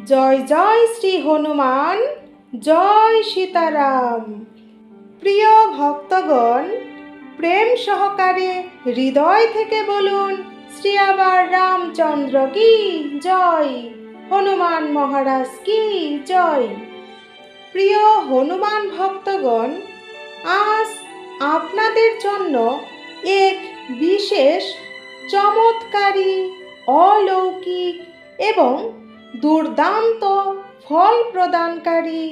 জয় জয় শ্রী হনুমান, জয় সীতারাম। প্রিয় ভক্তগণ, প্রেম সহকারে হৃদয় থেকে বলুন শ্রী আবার রামচন্দ্র কি জয়, হনুমান মহারাজ কি জয়। প্রিয় হনুমান ভক্তগণ, আজ আপনাদের জন্য এক বিশেষ চমৎকারী, অলৌকিক এবং দুর্দান্ত ফল প্রদানকারী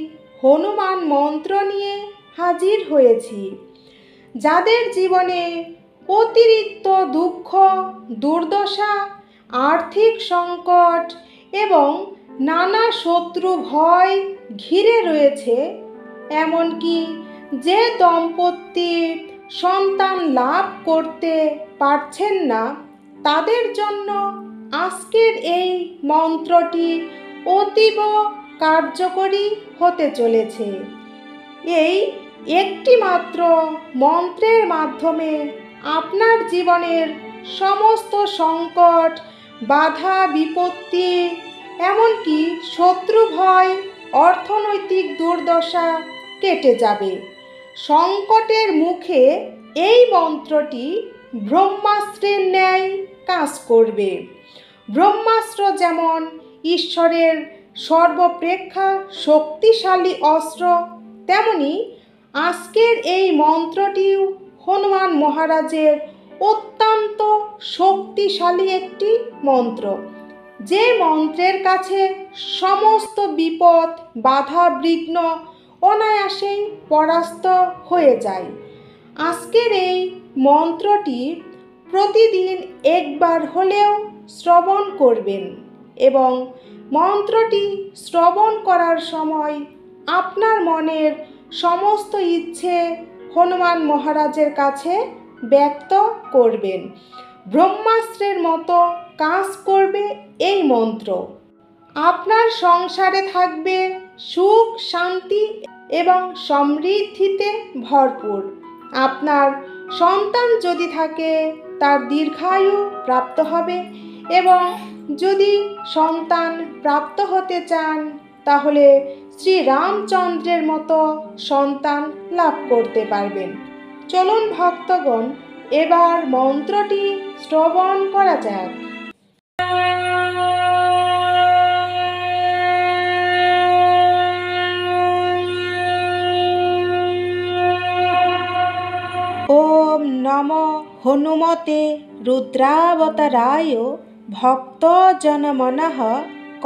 হনুমান মন্ত্র নিয়ে হাজির হয়েছি। যাদের জীবনে অতিরিক্ত দুঃখ, দুর্দশা, আর্থিক সংকট এবং নানা শত্রু ভয় ঘিরে রয়েছে, এমনকি যে দম্পতি সন্তান লাভ করতে পারছেন না, তাদের জন্য আজকের এই মন্ত্রটি অতীব কার্যকরী হতে চলেছে। এই একটি মাত্র মন্ত্রের মাধ্যমে আপনার জীবনের সমস্ত সংকট, বাধা বিপত্তি, এমনকি শত্রু ভয়, অর্থনৈতিক দুর্দশা কেটে যাবে। সংকটের মুখে এই মন্ত্রটি ব্রহ্মাস্ত্রের ন্যায় কাজ করবে। ব্রহ্মাস্ত্র যেমন ঈশ্বরের সর্বপ্রেক্ষা শক্তিশালী অস্ত্র, তেমনি আজকের এই মন্ত্রটিও হনুমান মহারাজের অত্যন্ত শক্তিশালী একটি মন্ত্র, যে মন্ত্রের কাছে সমস্ত বিপদ, বাধা বিঘ্ন অনায়াসেই পরাস্ত হয়ে যায়। আজকের এই মন্ত্রটি প্রতিদিন একবার হলেও শ্রবণ করবেন এবং মন্ত্রটি শ্রবণ করার সময় আপনার মনের সমস্ত ইচ্ছে হনুমান মহারাজের কাছে ব্যক্ত করবেন। ব্রহ্মাস্ত্রের মতো কাজ করবে এই মন্ত্র। আপনার সংসারে থাকবে সুখ, শান্তি এবং সমৃদ্ধিতে ভরপুর। আপনার সন্তান যদি থাকে, তার দীর্ঘায়ু প্রাপ্ত হবে এবং যদি সন্তান প্রাপ্ত হতে চান, তাহলে শ্রী রামচন্দ্রের মতো সন্তান লাভ করতে পারবেন। চলুন ভক্তগণ, এবার মন্ত্রটি শ্রবণ করা যাক। ওম নমো হনুমতে রুদ্রাবতারায় ভক্তজনমনঃ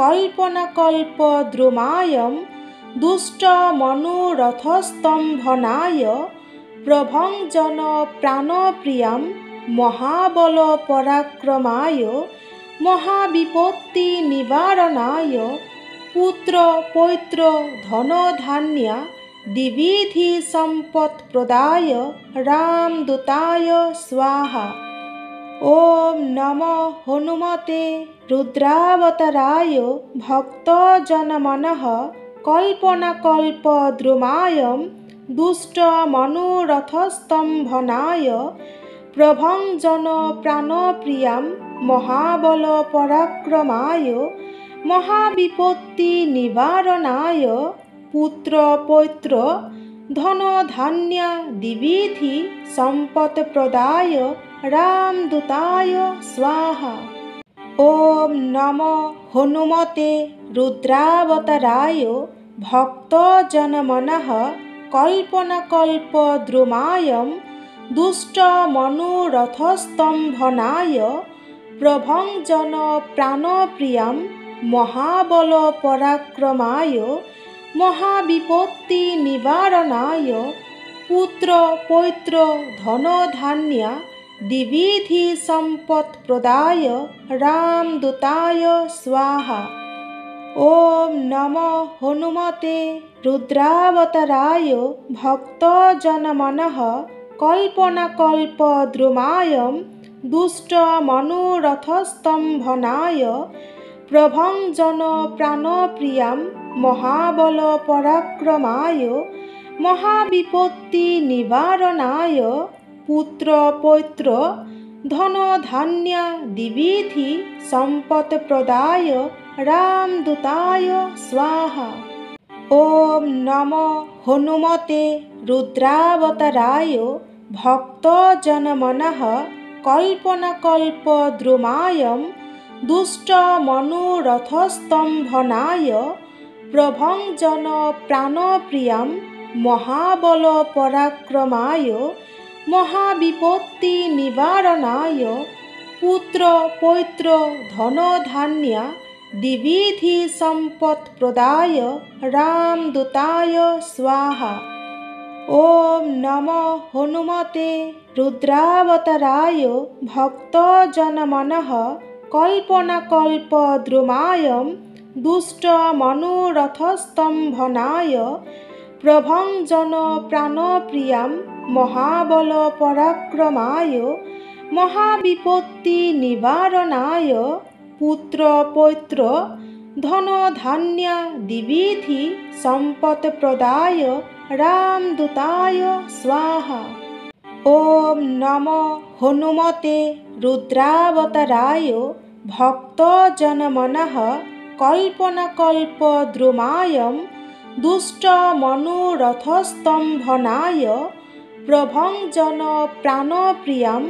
কল্পনাকল্পদ্রুমায়ং দুষ্টমনোরথস্তম্ভনায় প্রভঞ্জন প্রাণপ্রিয়ং মহাবলপরাক্রমায় মহাবিপত্তি নিবারণায় পুত্র পৌত্র ধনধান্য দ্বিবিধি সম্পৎপ্রদায় রামদূতায় স্বাহা। ওম নমো হনুমতে রুদ্রাবতারায় ভক্তজনমনঃ কল্পনাকল্পদ্রুমায়ং দুষ্টমনোরথস্তম্ভনায় প্রভঞ্জন প্রাণপ্রিয়ং মহাবলপরাক্রমায় মহাবিপত্তি নিবারণায় পুত্র পৌত্র ধনধান্য দ্বিবিধি সম্পৎপ্রদায় রামদূতায় স্বাহা। ওম নমো হনুমতে রুদ্রাবতারায় ভক্তজনমনঃ কল্পনাকল্পদ্রুমায়ং দুষ্টমনোরথস্তম্ভনায় প্রভঞ্জন প্রাণপ্রিয়ং মহাবলপরাক্রমায় মহাবিপত্তি নিবারণায় পুত্র পৌত্র ধনধান্য দ্বিবিধি সম্পৎপ্রদায় রামদূতায় স্বাহা। ওম নমো হনুমতে রুদ্রাবতারায় ভক্তজনমনঃ কল্পনাকল্পদ্রুমায়ং দুষ্টমনোরথস্তম্ভনায় প্রভঞ্জন প্রাণপ্রিয়ং মহাবলপরাক্রমায় মহাবিপত্তি নিবারণায় পুত্র পৌত্র ধনধান্য দ্বিবিধি সম্পৎপ্রদায় रामदूताय स्वाहा। ॐ नमो हनुमते रुद्रावताराय भक्तजनमनः कल्पनाकल्पद्रुमाय दुष्टमनोरथस्तम्भनाय प्रभञ्जनप्राणप्रियां महाबलपराक्रमाय महाविपत्तिनिवारणाय पुत्रपौत्र धनधान्य द्विविधसम्पत्प्रदाय रामदूताय स्वाहा। ॐ नमो हनुमते रुद्रावताराय भक्तजनमनः कल्पनाकल्पद्रुमाय दुष्टमनोरथस्तम्भनाय प्रभञ्जनप्राणप्रियां महाबलपराक्रमाय महाविपत्तिनिवारणाय पुत्रपौत्र धनधान्य द्विविधसम्पत्प्रदाय रामदूताय स्वाहा। ॐ नमो हनुमते रुद्रावताराय भक्तजनमनः कल्पनाकल्पद्रुमाय दुष्टमनोरथस्तम्भनाय प्रभञ्जनप्राणप्रियां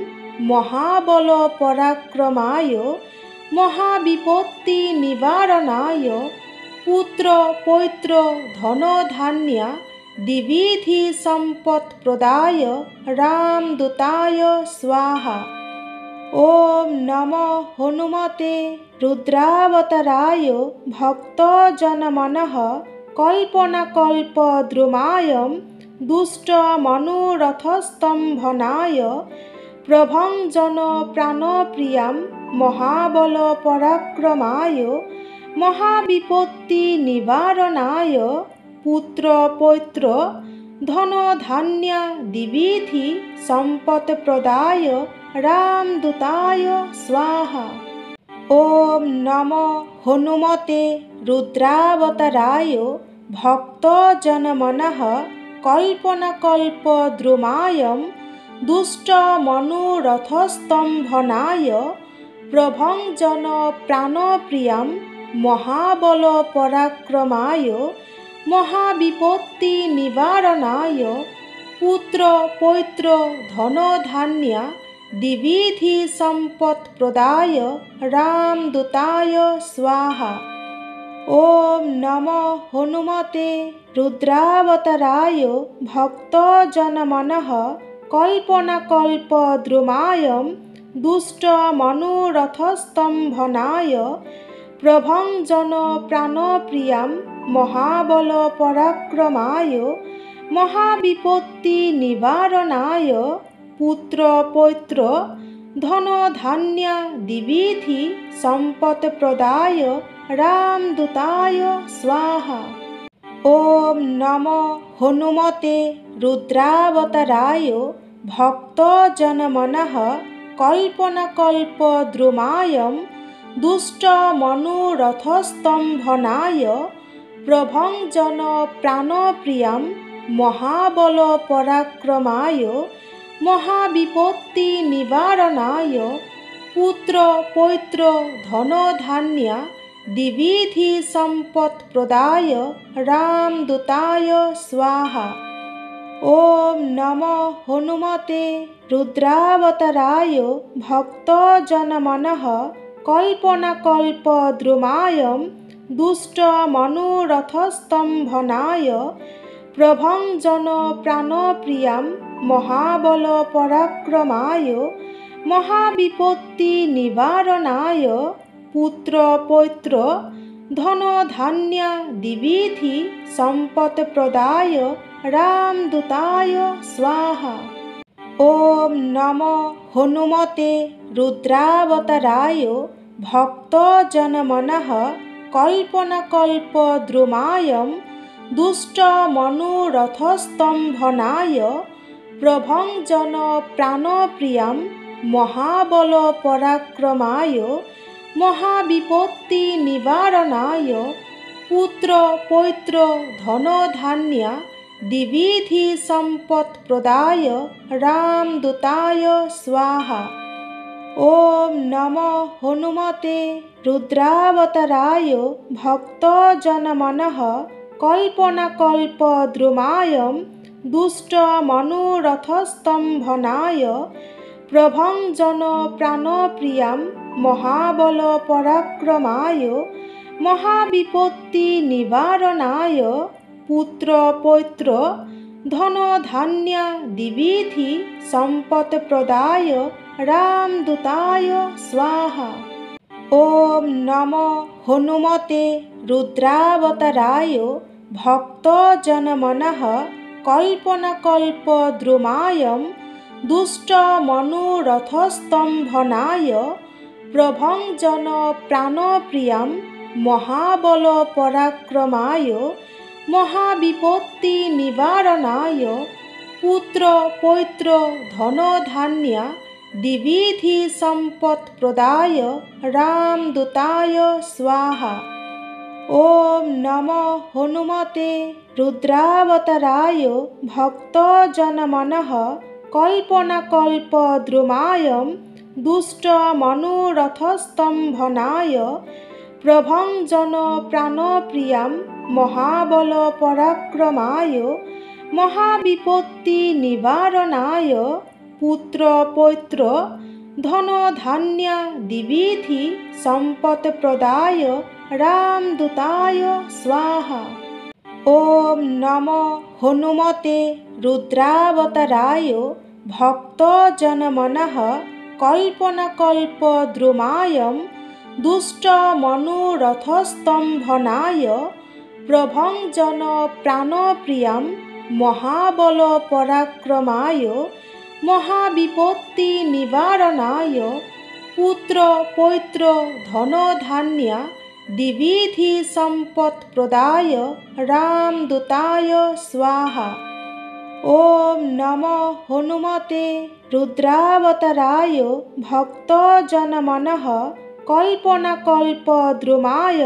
महाबलपराक्रमाय महाविपत्तिनिवारणाय पुत्रपौत्र धनधान्य द्विविधसम्पत्प्रदाय रामदूताय स्वाहा। ॐ नमो हनुमते रुद्रावताराय भक्तजनमनः कल्पनाकल्पद्रुमाय दुष्टमनोरथस्तम्भनाय प्रभञ्जनप्राणप्रियां महाबलपराक्रमाय महाविपत्तिनिवारणाय पुत्रपौत्र धनधान्य द्विविधसम्पत्प्रदाय रामदूताय स्वाहा। ॐ नमो हनुमते रुद्रावताराय भक्तजनमनः कल्पनाकल्पद्रुमाय दुष्टमनोरथस्तम्भनाय प्रभञ्जनप्राणप्रियां महाबलपराक्रमाय महाविपत्तिनिवारणाय पुत्रपौत्र धनधान्य द्विविधसम्पत्प्रदाय रामदूताय स्वाहा। ॐ नमो हनुमते रुद्रावताराय भक्तजनमनः कल्पनाकल्पद्रुमाय दुष्टमनोरथस्तम्भनाय प्रभञ्जनप्राणप्रियां महाबलपराक्रमाय महाविपत्तिनिवारणाय पुत्रपौत्र धनधान्य द्विविधसम्पत्प्रदाय रामदूताय स्वाहा। ॐ नमो हनुमते रुद्रावताराय भक्तजनमनः कल्पनाकल्पद्रुमाय दुष्टमनोरथस्तम्भनाय प्रभञ्जनप्राणप्रियां महाबलपराक्रमाय महाविपत्तिनिवारणाय पुत्रपौत्र धनधान्य द्विविधसम्पत्प्रदाय रामदूताय स्वाहा। ॐ नमो हनुमते रुद्रावताराय भक्तजनमनः कल्पनाकल्पद्रुमाय दुष्टमनोरथस्तम्भनाय प्रभञ्जनप्राणप्रियां महाबलपराक्रमाय महाविपत्तिनिवारणाय पुत्रपौत्र धनधान्य द्विविधसम्पत्प्रदाय रामदूताय स्वाहा। ॐ नमो हनुमते रुद्रावताराय भक्तजनमनः कल्पनाकल्पद्रुमाय दुष्टमनोरथस्तम्भनाय प्रभञ्जनप्राणप्रियां महाबलपराक्रमाय महाविपत्तिनिवारणाय पुत्रपौत्र धनधान्य द्विविधसम्पत्प्रदाय रामदूताय स्वाहा। ॐ नमो हनुमते रुद्रावताराय भक्तजनमनः कल्पनाकल्पद्रुमाय दुष्टमनोरथस्तम्भनाय प्रभञ्जन प्राणप्रियां महाबलपराक्रमाय महाविपत्तिनिवारणाय पुत्रपौत्र धनधान्यादिविधि सम्पत्प्रदाय रामदूताय स्वाहा। ॐ नमो हनुमते रुद्रावताराय भक्तजनमनः कल्पनाकल्पद्रुमाय दुष्टमनोरथस्तम्भनाय प्रभञ्जन प्राणप्रियां महाबलपराक्रमाय महाविपत्तिनिवारणाय पुत्रपौत्र धनधान्यादिविधि सम्पत्प्रदाय रामदूताय स्वाहा। ॐ नमो हनुमते रुद्रावताराय भक्तजनमनः कल्पनाकल्पद्रुमाय दुष्टमनोरथस्तम्भनाय प्रभञ्जन प्राणप्रियां महाबलपराक्रमाय महाविपत्तिनिवारणाय पुत्रपौत्र धनधान्यादिविधि सम्पत्प्रदाय रामदूताय स्वाहा। ॐ नमो हनुमते रुद्रावताराय भक्तजनमनः कल्पनाकल्पद्रुमाय दुष्टमनोरथस्तम्भनाय प्रभञ्जन प्राणप्रियां महाबलपराक्रमाय महाविपत्तिनिवारणाय पुत्रपौत्र धनधान्यादिविधि सम्पत्प्रदाय रामदूताय स्वाहा। ॐ नमो हनुमते रुद्रावताराय भक्तजनमनः कल्पनाकल्पद्रुमाय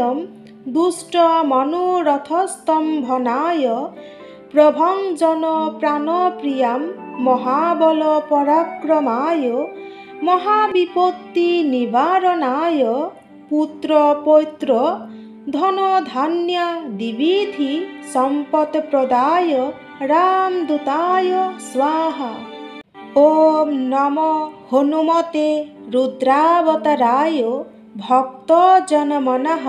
दुष्टमनोरथस्तम्भनाय प्रभञ्जन प्राणप्रियां महाबलपराक्रमाय महाविपत्तिनिवारणाय पुत्रपौत्र धनधान्यादिविधि सम्पत्प्रदाय रामदूताय स्वाहा। ॐ नमो हनुमते रुद्रावताराय भक्तजनमनः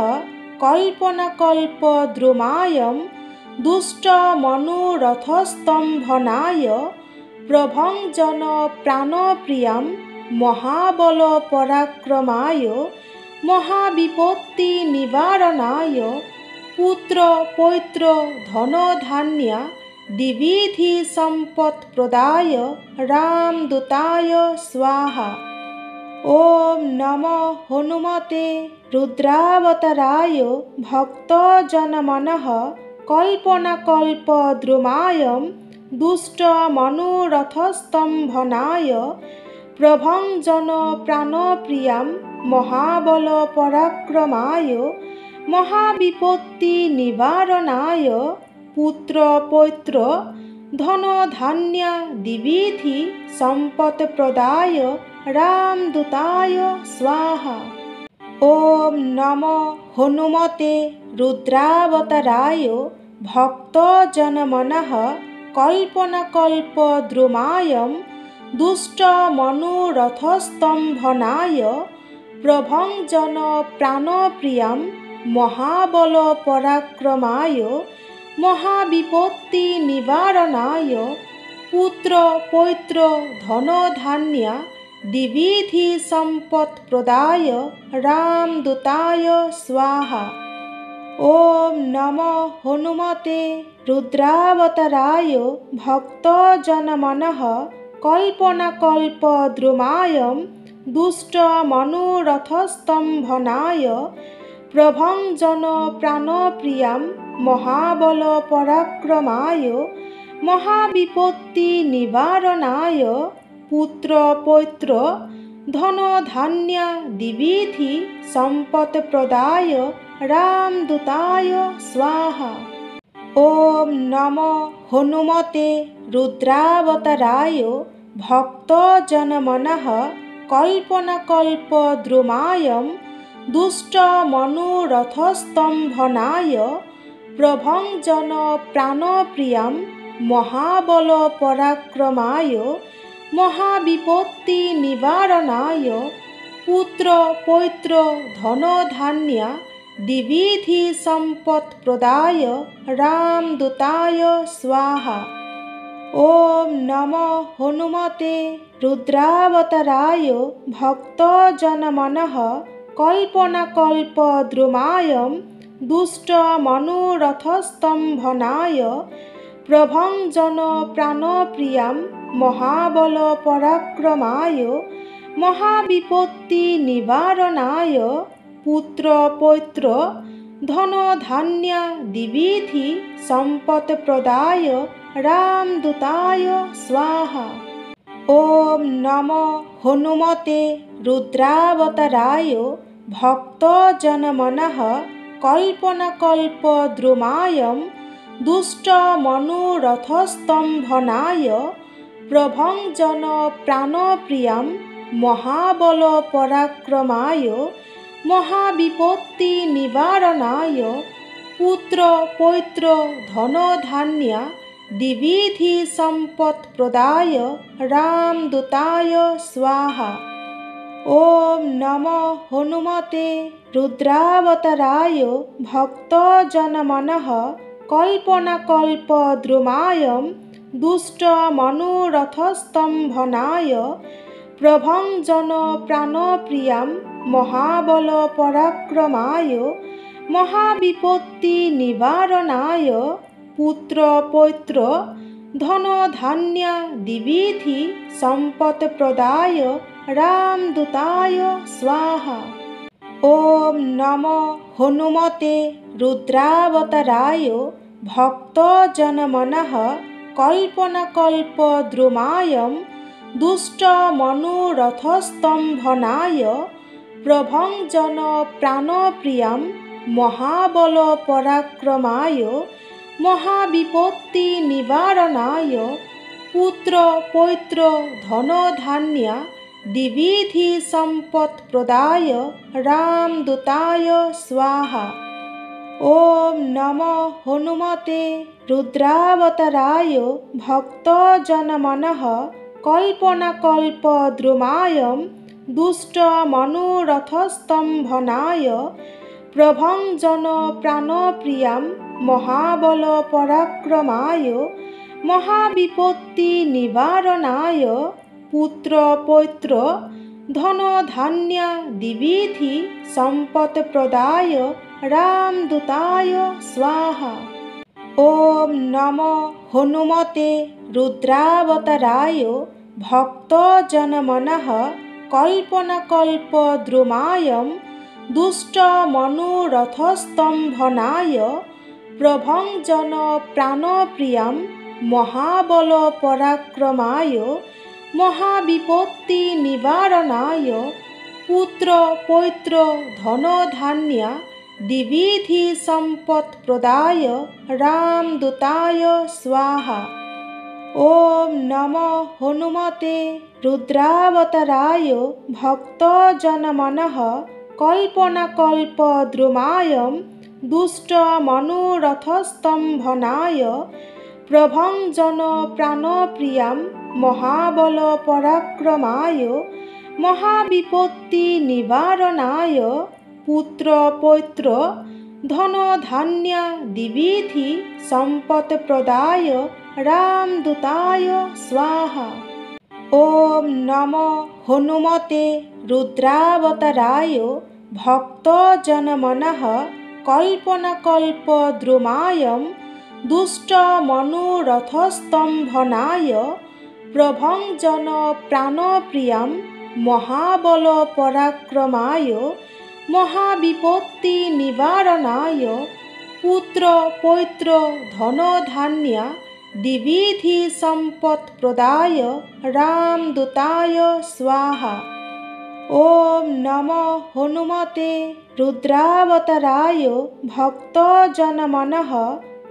कल्पनाकल्पद्रुमाय दुष्टमनोरथस्तम्भनाय प्रभञ्जन प्राणप्रियां महाबलपराक्रमाय महाविपत्तिनिवारणाय पुत्रपौत्र धनधान्यादिविधि सम्पत्प्रदाय रामदूताय स्वाहा। ॐ नमो हनुमते रुद्रावताराय भक्तजनमनः कल्पनाकल्पद्रुमाय दुष्टमनोरथस्तम्भनाय प्रभञ्जन प्राणप्रियां महाबलपराक्रमाय महाविपत्तिनिवारणाय पुत्रपौत्र धनधान्यादिविधि सम्पत्प्रदाय रामदूताय स्वाहा। ॐ नमो हनुमते रुद्रावताराय भक्तजनमनः कल्पनाकल्पद्रुमाय दुष्टमनोरथस्तम्भनाय प्रभञ्जन प्राणप्रियां महाबलपराक्रमाय महाविपत्तिनिवारणाय पुत्रपौत्र धनधान्यादिविधि सम्पत्प्रदाय रामदूताय स्वाहा। ॐ नमो हनुमते रुद्रावताराय भक्तजनमनः कल्पनाकल्पद्रुमाय दुष्टमनोरथस्तम्भनाय प्रभञ्जन प्राणप्रियां महाबलपराक्रमाय महाविपत्तिनिवारणाय पुत्रपौत्र धनधान्यादिविधि सम्पत्प्रदाय रामदूताय स्वाहा। ॐ नमो हनुमते रुद्रावताराय भक्तजनमनः कल्पनाकल्पद्रुमायं दुष्टमनोरथस्तम्भनाय प्रभञ्जनप्राणप्रियं महाबलपराक्रमाय महाविपत्तिनिवारणाय पुत्रपौत्रधनधान्य द्विविधसम्पत्प्रदाय रामदूताय स्वाहा। ॐ नमो हनुमते रुद्रावताराय भक्तजनमनः कल्पनाकल्पद्रुमायं दुष्टमनोरथस्तम्भनाय प्रभञ्जनप्राणप्रियं महाबलपराक्रमाय महाविपत्तिनिवारणाय पुत्रपौत्रधनधान्य द्विविधसम्पत्प्रदाय रामदूताय स्वाहा। ॐ नमो हनुमते रुद्रावताराय भक्तजनमनः कल्पनाकल्पद्रुमायं दुष्टमनोरथस्तम्भनाय प्रभञ्जनप्राणप्रियं महाबलपराक्रमाय महाविपत्तिनिवारणाय पुत्रपौत्रधनधान्य द्विविधसम्पत्प्रदाय रामदूताय स्वाहा। ॐ नमो हनुमते रुद्रावताराय भक्तजनमनः कल्पनाकल्पद्रुमायं दुष्टमनोरथस्तम्भनाय प्रभञ्जनप्राणप्रियं महाबलपराक्रमाय महाविपत्तिनिवारणाय पुत्रपौत्रधनधान्य द्विविधसम्पत्प्रदाय रामदूताय स्वाहा। ॐ नमो हनुमते रुद्रावताराय भक्तजनमनः कल्पनाकल्पद्रुमायं दुष्टमनोरथस्तम्भनाय प्रभञ्जनप्राणप्रियं महाबलपराक्रमाय महाविपत्तिनिवारणाय पुत्रपौत्रधनधान्य द्विविधसम्पत्प्रदाय रामदूताय स्वाहा। ॐ नमो हनुमते रुद्रावताराय भक्तजनमनः कल्पनाकल्पद्रुमायं दुष्टमनोरथस्तम्भनाय प्रभञ्जनप्राणप्रियं महाबलपराक्रमाय महाविपत्तिनिवारणाय पुत्रपौत्रधनधान्य द्विविधसम्पत्प्रदाय रामदूताय स्वाहा। ॐ नमो हनुमते रुद्रावताराय भक्तजनमनः कल्पनाकल्पद्रुमायं दुष्टमनोरथस्तम्भनाय प्रभञ्जनप्राणप्रियं महाबलपराक्रमाय महाविपत्तिनिवारणाय पुत्रपौत्रधनधान्य द्विविधसम्पत्प्रदाय रामदूताय स्वाहा। ॐ नमो हनुमते रुद्रावताराय भक्तजनमनः कल्पनाकल्पद्रुमायं दुष्टमनोरथस्तम्भनाय प्रभञ्जनप्राणप्रियं महाबलपराक्रमाय महाविपत्तिनिवारणाय पुत्रपौत्रधनधान्य द्विविधसम्पत्प्रदाय रामदूताय स्वाहा। ॐ नमो हनुमते रुद्रावताराय भक्तजनमनः कल्पनाकल्पद्रुमायं दुष्टमनोरथस्तम्भनाय प्रभञ्जनप्राणप्रियं महाबलपराक्रमाय महाविपत्तिनिवारणाय पुत्रपौत्रधनधान्य द्विविधसम्पत्प्रदाय रामदूताय स्वाहा। ॐ नमो हनुमते रुद्रावताराय भक्तजनमनः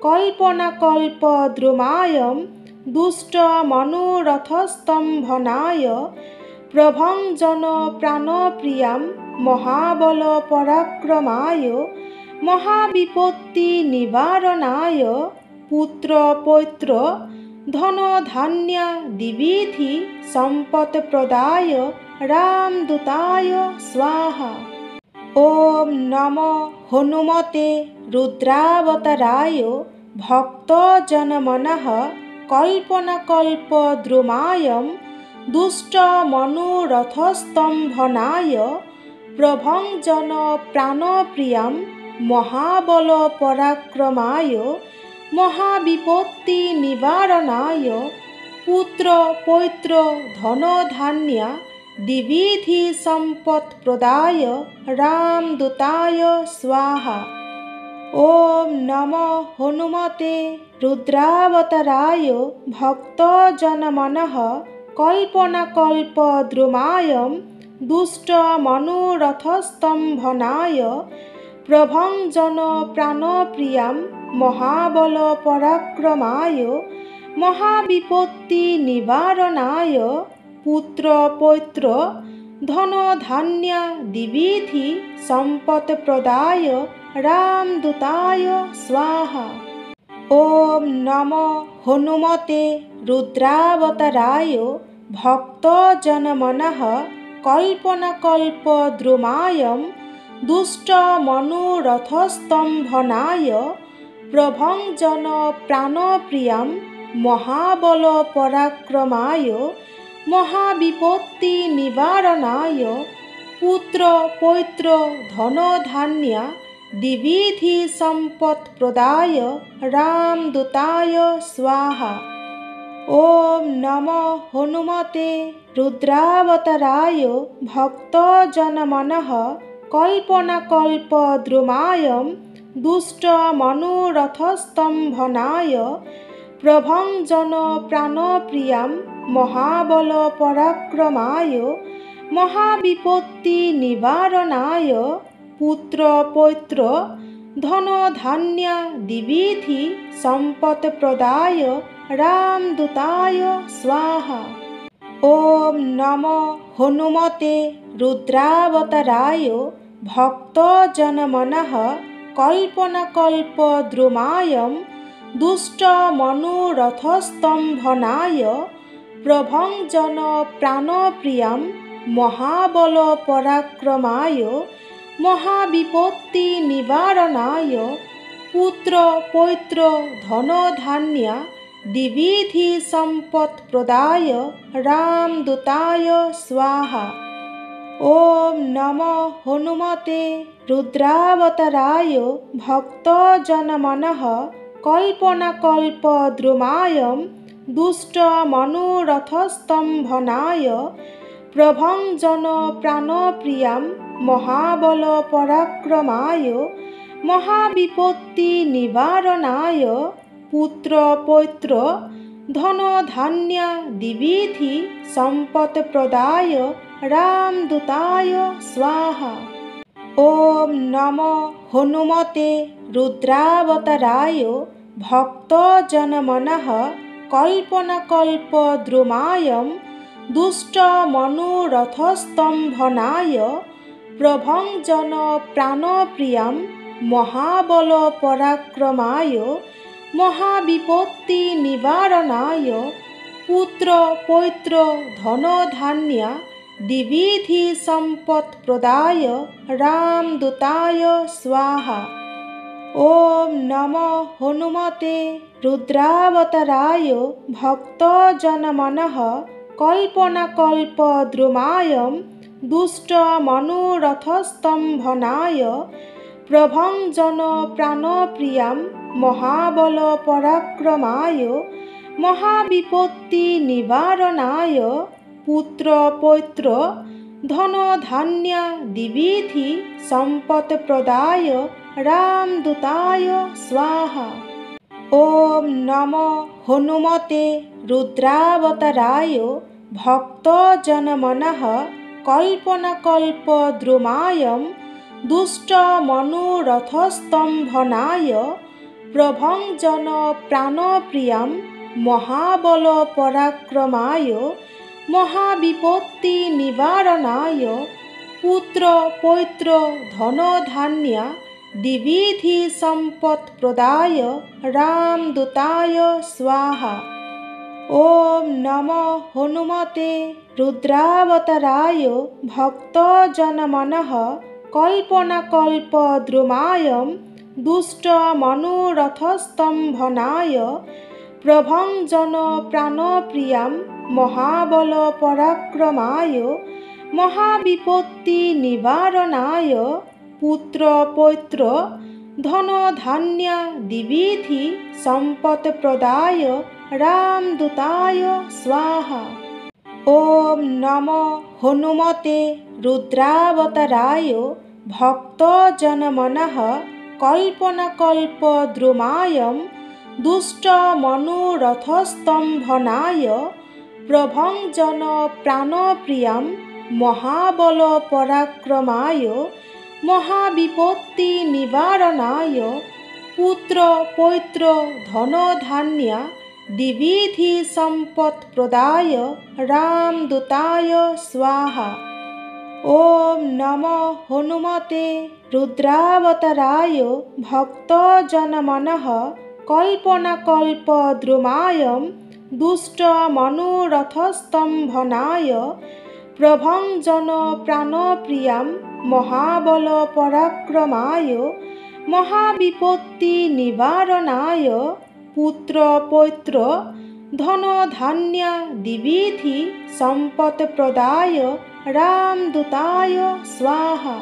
कल्पनाकल्पद्रुमायं दुष्टमनोरथस्तम्भनाय প্রভঞ্জন প্রাণপ্রিয়াম মহাবল পরাক্রমায় মহাবিপত্তি নিবারণায় পুত্র পৌত্র ধন ধান্য দ্বিবিধি সম্পদ প্রদায় রামদূতায় স্বাহা। ওম নমো হনুমতে রুদ্রাবতারায় ভক্তজনমনঃ কল্পনাকল্পদ্রুমায়ং দুষ্টমনোরথস্তম্ভনায় প্রভঞ্জন প্রাণপ্রিয়াম মহাবল পরাক্রমায় মহাবিপত্তি নিবারণায় পুত্র পৌত্র ধনধান্য দ্বিবিধি সম্পদ প্রদায় রামদূতায় স্বাহা। ওম নমো হনুমতে রুদ্রাবতারায় ভক্তজনমনঃ কল্পনাকল্পদ্রুমায়ং দুষ্টমনোরথস্তম্ভনায় প্রভঞ্জন প্রাণপ্রিয়াম মহাবল পরাক্রমায় মহাবিপত্তি নিবারণায় পুত্র পৌত্র ধনধান্য দ্বিবিধি সম্পদ প্রদায় রামদূতায় স্বাহা। ওম নমো হনুমতে রুদ্রাবতারায় ভক্তজনমনঃ কল্পনাকল্পদ্রুমায়ং দুষ্টমনোরথস্তম্ভনায় প্রভঞ্জন প্রাণপ্রিয়াম মহাবল পরাক্রমায় মহাবিপত্তি নিবারণায় পুত্র পৌত্র ধনধান্য দ্বিবিধি সম্পদ প্রদায় রামদূতায় স্বাহা। ওম নমো হনুমতে রুদ্রাবতারায় ভক্তজনমনঃ কল্পনাকল্পদ্রুমায়ং দুষ্টমনোরথস্তম্ভনায় প্রভঞ্জন প্রাণপ্রিয়াম মহাবল পরাক্রমায় মহাবিপত্তি নিবারণায় পুত্র পৌত্র ধনধান্য দ্বিবিধি সম্পদ প্রদায় রামদূতায় স্বাহা। ওম নমো হনুমতে রুদ্রাবতারায় ভক্তজনমনঃ কল্পনাকল্পদ্রুমায়ং দুষ্টমনোরথস্তম্ভনায় প্রভঞ্জন প্রাণপ্রিয়াম মহাবল পরাক্রমায় মহাবিপত্তি নিবারণায় পুত্র পৌত্র ধনধান্য দ্বিবিধি সম্পদ প্রদায় রামদূতায় স্বাহা। ওম নমো হনুমতে রুদ্রাবতারায় ভক্তজনমনঃ কল্পনাকল্পদ্রুমায়ং দুষ্টমনোরথস্তম্ভনায় প্রভঞ্জন প্রাণপ্রিয়াম মহাবল পরাক্রমায় মহাবিপত্তি নিবারণায় পুত্র পৌত্র ধনধান্য দ্বিবিধি সম্পদ প্রদায় রামদূতায় স্বাহা। ওম নমো হনুমতে রুদ্রাবতারায় ভক্তজনমনঃ কল্পনাকল্পদ্রুমায়ং দুষ্টমনোরথস্তম্ভনায় প্রভঞ্জন প্রাণপ্রিয়াম মহাবল পরাক্রমায় মহাবিপত্তি নিবারণায় পুত্র পৌত্র ধনধান্য দ্বিবিধি সম্পদ প্রদায় রামদূতায় স্বাহা। ওম নমো হনুমতে রুদ্রাবতারায় ভক্তজনমনঃ কল্পনাকল্পদ্রুমায়ং দুষ্টমনোরথস্তম্ভনায় প্রভঞ্জন প্রাণপ্রিয়াম মহাবল পরাক্রমায় মহাবিপত্তি নিবারণায় পুত্র পৌত্র ধনধান্য দ্বিবিধি সম্পদ প্রদায় রামদূতায় স্বাহা। ওম নমো হনুমতে রুদ্রাবতারায় ভক্তজনমনঃ কল্পনাকল্পদ্রুমায়ং দুষ্টমনোরথস্তম্ভনায় প্রভঞ্জন প্রাণপ্রিয়াম মহাবল পরাক্রমায় महाविपत्तिनिवारणाय पुत्रपौत्र धनधान्य द्विविधसम्पत्प्रदाय रामदूताय स्वाहा। ॐ नमो हनुमते रुद्रावताराय भक्तजनमनः कल्पनाकल्पद्रुमाय दुष्टमनोरथस्तम्भनाय प्रभञ्जनप्राणप्रियां महाबलपराक्रमाय महाविपत्तिनिवारणाय पुत्रपौत्र धनधान्य द्विविधसम्पत्प्रदाय रामदूताय स्वाहा। ॐ नमो हनुमते रुद्रावताराय भक्तजनमनः कल्पनाकल्पद्रुमाय दुष्टमनोरथस्तम्भनाय प्रभञ्जनप्राणप्रियां महाबलपराक्रमाय महाविपत्तिनिवारणाय पुत्रपौत्र धनधान्य द्विविधसम्पत्प्रदाय रामदूताय स्वाहा। ॐ नमो हनुमते रुद्रावताराय भक्तजनमनः कल्पनाकल्पद्रुमाय दुष्टमनोरथस्तम्भनाय प्रभञ्जनप्राणप्रियां महाबलपराक्रमाय महाविपत्तिनिवारणाय पुत्रपौत्र धनधान्य द्विविधसम्पत्प्रदाय रामदूताय स्वाहा।